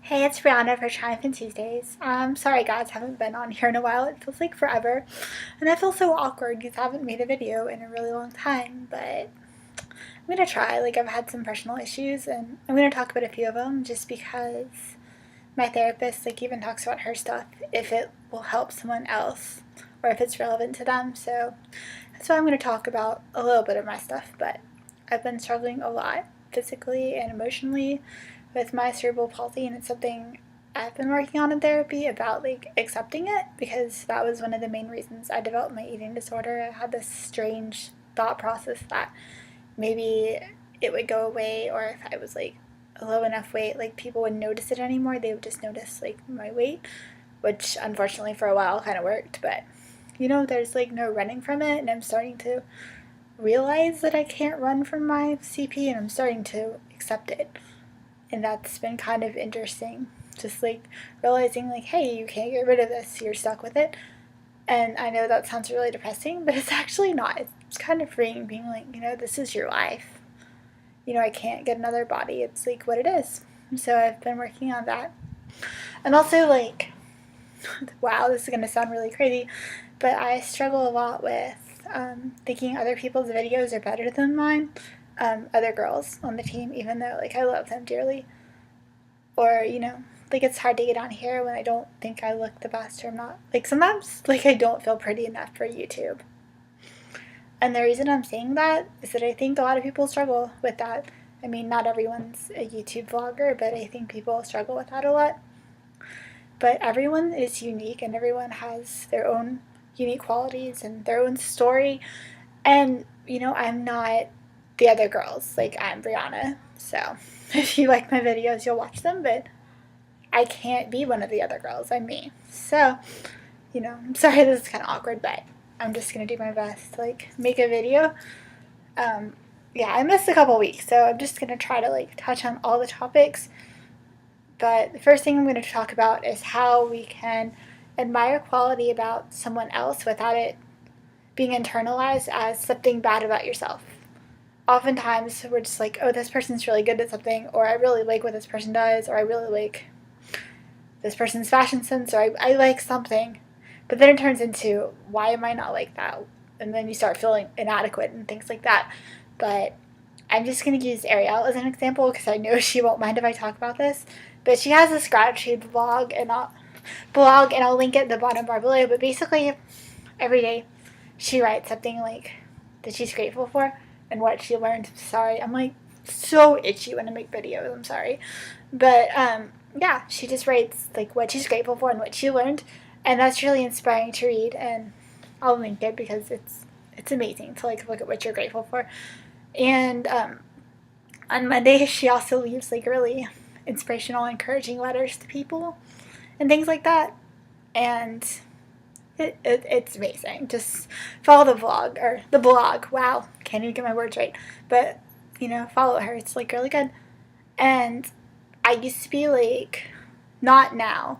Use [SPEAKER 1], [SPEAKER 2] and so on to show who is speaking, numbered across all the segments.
[SPEAKER 1] Hey, it's Brianna for Triumphant Tuesdays. Sorry guys, haven't been on here in a while. It feels like forever. And I feel so awkward because I haven't made a video in a really long time, but I'm gonna try. Like, I've had some personal issues and I'm gonna talk about a few of them just because my therapist, like, even talks about her stuff if it will help someone else or if it's relevant to them. So that's why I'm gonna talk about a little bit of my stuff, but I've been struggling a lot physically and emotionally with my cerebral palsy, and it's something I've been working on in therapy about, like, accepting it, because that was one of the main reasons I developed my eating disorder. I had this strange thought process that maybe it would go away, or if I was like a low enough weight, like, people wouldn't notice it anymore. They would just notice like my weight, which unfortunately for a while kind of worked, but there's like no running from it, and I'm starting to realize that I can't run from my CP, and I'm starting to accept it. And that's been kind of interesting. Just like realizing, like, hey, you can't get rid of this, you're stuck with it. And I know that sounds really depressing, but it's actually not. It's kind of freeing being like, this is your life. I can't get another body. It's like what it is. So I've been working on that. And also, like, wow, this is going to sound really crazy, but I struggle a lot with thinking other people's videos are better than mine. Other girls on the team, even though, like, I love them dearly. Or, like, it's hard to get on here when I don't think I look the best, or I'm not, like, sometimes, like, I don't feel pretty enough for YouTube. And the reason I'm saying that is that I think a lot of people struggle with that. I mean, not everyone's a YouTube vlogger, but I think people struggle with that a lot. But everyone is unique, and everyone has their own unique qualities and their own story. And, I'm not the other girls. Like, I'm Brianna, so if you like my videos, you'll watch them, but I can't be one of the other girls. I'm me. So, I'm sorry this is kind of awkward, but I'm just going to do my best to, like, make a video. Yeah, I missed a couple weeks, so I'm just going to try to, like, touch on all the topics. But the first thing I'm going to talk about is how we can admire quality about someone else without it being internalized as something bad about yourself. Oftentimes we're just like, oh, this person's really good at something, or I really like what this person does, or I really like this person's fashion sense, or I like something. But then it turns into, why am I not like that? And then you start feeling inadequate and things like that. But I'm just going to use Ariel as an example because I know she won't mind if I talk about this. But she has this gratitude vlog, and I'll link it at the bottom bar below. But basically, every day she writes something, like, that she's grateful for and what she learned. Sorry, I'm, like, so itchy when I make videos. I'm sorry. But yeah, she just writes, like, what she's grateful for and what she learned, and that's really inspiring to read. And I'll link it because it's amazing to, like, look at what you're grateful for. And on Monday, she also leaves, like, really inspirational, encouraging letters to people and things like that. And it's amazing. Just follow the vlog, or the blog. Wow, can't even get my words right. But, follow her. It's, like, really good. And I used to be like, not now,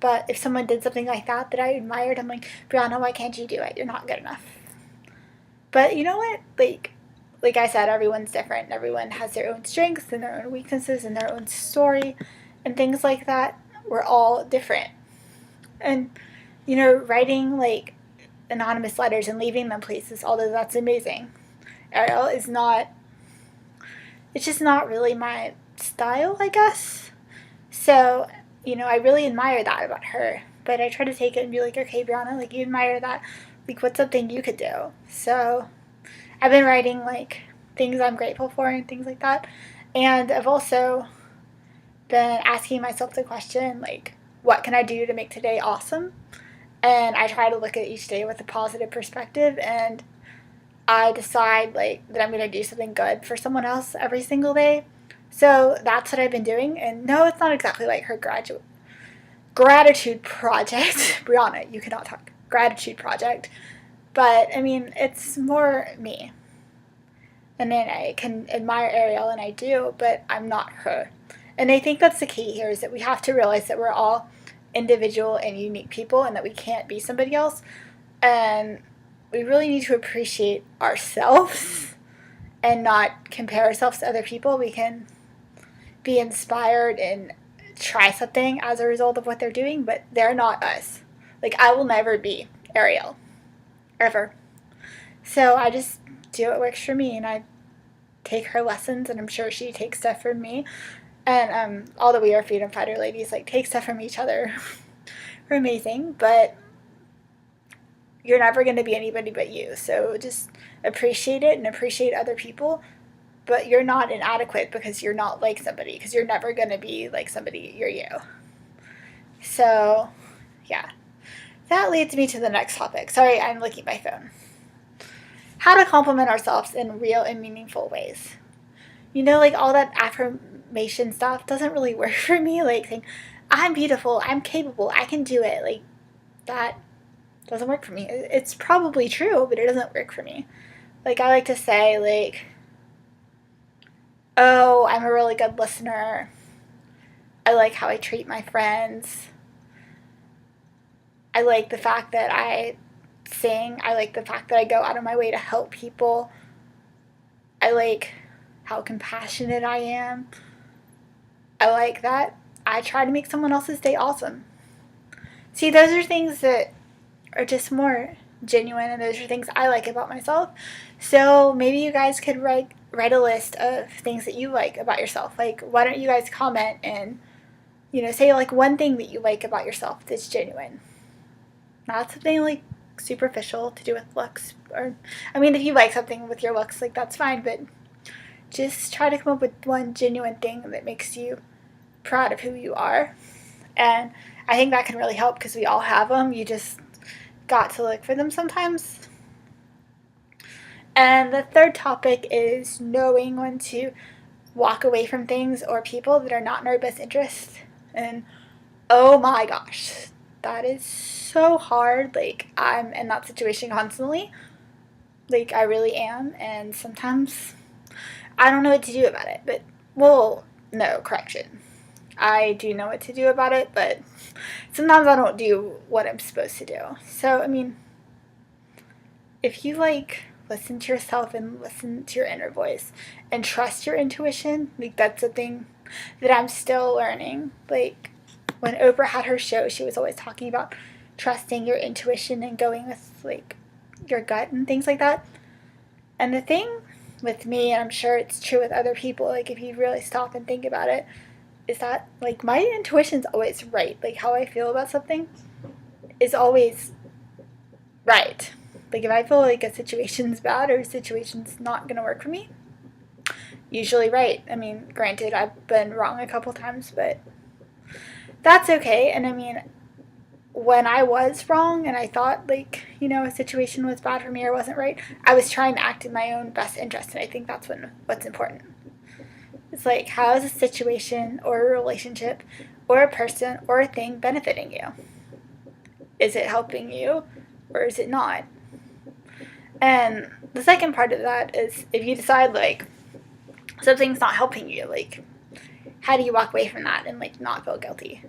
[SPEAKER 1] but if someone did something like that I admired, I'm like, Brianna, why can't you do it? You're not good enough. But you know what? Like I said, everyone's different. Everyone has their own strengths and their own weaknesses and their own story and things like that. We're all different. And, writing, like, anonymous letters and leaving them places, although that's amazing, Ariel, it's just not really my style, I guess. So, I really admire that about her. But I try to take it and be like, okay, Brianna, like, you admire that. Like, what's something you could do? So I've been writing, like, things I'm grateful for and things like that. And I've also been asking myself the question, like, what can I do to make today awesome? And I try to look at each day with a positive perspective, and I decide, like, that I'm going to do something good for someone else every single day. So that's what I've been doing. And no, it's not exactly like her gratitude project. Brianna, you cannot talk. Gratitude project. But, I mean, it's more me. And then I can admire Ariel, and I do, but I'm not her. And I think that's the key here, is that we have to realize that we're all individual and unique people, and that we can't be somebody else. And we really need to appreciate ourselves and not compare ourselves to other people. We can be inspired and try something as a result of what they're doing, but they're not us. Like, I will never be Ariel. Ever. So I just do what works for me, and I take her lessons, and I'm sure she takes stuff from me. And all the We Are Freedom Fighter ladies, like, take stuff from each other. We're amazing, but you're never going to be anybody but you. So just appreciate it and appreciate other people. But you're not inadequate because you're not like somebody, because you're never going to be like somebody. You're you. So, yeah. That leads me to the next topic. Sorry, I'm looking at my phone. How to compliment ourselves in real and meaningful ways. You know, like, all that affirmation stuff doesn't really work for me. Like, saying, I'm beautiful, I'm capable, I can do it. Like, that doesn't work for me. It's probably true, but it doesn't work for me. Like, I like to say, like, oh, I'm a really good listener. I like how I treat my friends. I like the fact that I sing. I like the fact that I go out of my way to help people. I like how compassionate I am. I like that I try to make someone else's day awesome. See, those are things that are just more genuine, and those are things I like about myself. So maybe you guys could write a list of things that you like about yourself. Like, why don't you guys comment and, say like one thing that you like about yourself that's genuine. Not something like superficial to do with looks, or, I mean, if you like something with your looks, like, that's fine, but just try to come up with one genuine thing that makes you proud of who you are. And I think that can really help, because we all have them. You just got to look for them sometimes. And the third topic is knowing when to walk away from things or people that are not in our best interest. And oh my gosh, that is so hard. Like, I'm in that situation constantly. Like, I really am. And sometimes I don't know what to do about it. But, well, no, correction. I do know what to do about it, but sometimes I don't do what I'm supposed to do. So, I mean, if you, like, listen to yourself and listen to your inner voice and trust your intuition, like, that's a thing that I'm still learning. Like, when Oprah had her show, she was always talking about trusting your intuition and going with, like, your gut and things like that. And the thing with me, and I'm sure it's true with other people, like, if you really stop and think about it, is that, like, my intuition's always right. Like, how I feel about something is always right. Like, if I feel like a situation's bad or a situation's not going to work for me, usually right. I mean, granted, I've been wrong a couple times, but that's okay. And I mean, when I was wrong and I thought, like, a situation was bad for me or wasn't right, I was trying to act in my own best interest. And I think that's what's important. It's like, how is a situation or a relationship or a person or a thing benefiting you? Is it helping you or is it not? And the second part of that is, if you decide, like, something's not helping you, like, how do you walk away from that and, like, not feel guilty?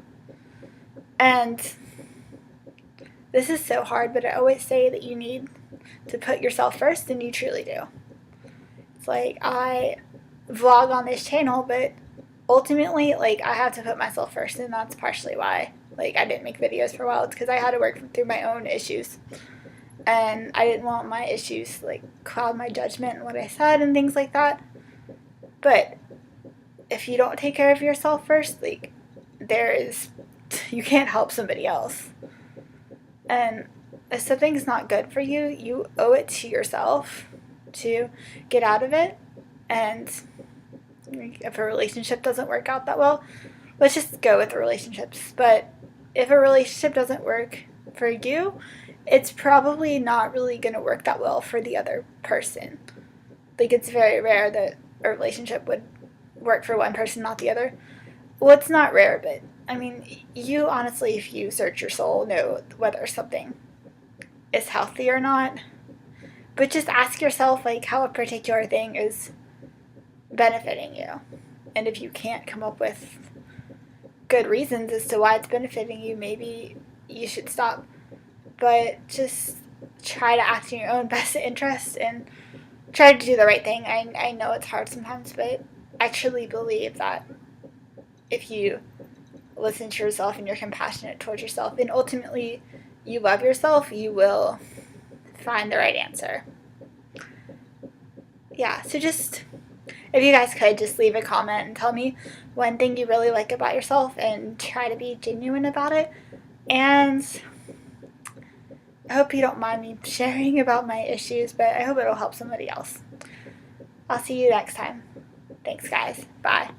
[SPEAKER 1] And this is so hard, but I always say that you need to put yourself first, and you truly do. It's like, I vlog on this channel, but ultimately, like, I have to put myself first, and that's partially why, like, I didn't make videos for a while. It's because I had to work through my own issues, and I didn't want my issues, like, cloud my judgment and what I said and things like that. But if you don't take care of yourself first, like, you can't help somebody else. And if something's not good for you, you owe it to yourself to get out of it. And if a relationship doesn't work out that well, let's just go with the relationships. But if a relationship doesn't work for you, it's probably not really going to work that well for the other person. Like, it's very rare that a relationship would work for one person, not the other. Well, it's not rare, but, I mean, you honestly, if you search your soul, know whether something is healthy or not. But just ask yourself, like, how a particular thing is benefiting you. And if you can't come up with good reasons as to why it's benefiting you, maybe you should stop. But just try to act in your own best interest and try to do the right thing. I know it's hard sometimes, but I truly believe that if you listen to yourself and you're compassionate towards yourself, and ultimately you love yourself, you will find the right answer. Yeah, so just, if you guys could, just leave a comment and tell me one thing you really like about yourself and try to be genuine about it. And I hope you don't mind me sharing about my issues, but I hope it'll help somebody else. I'll see you next time. Thanks, guys. Bye.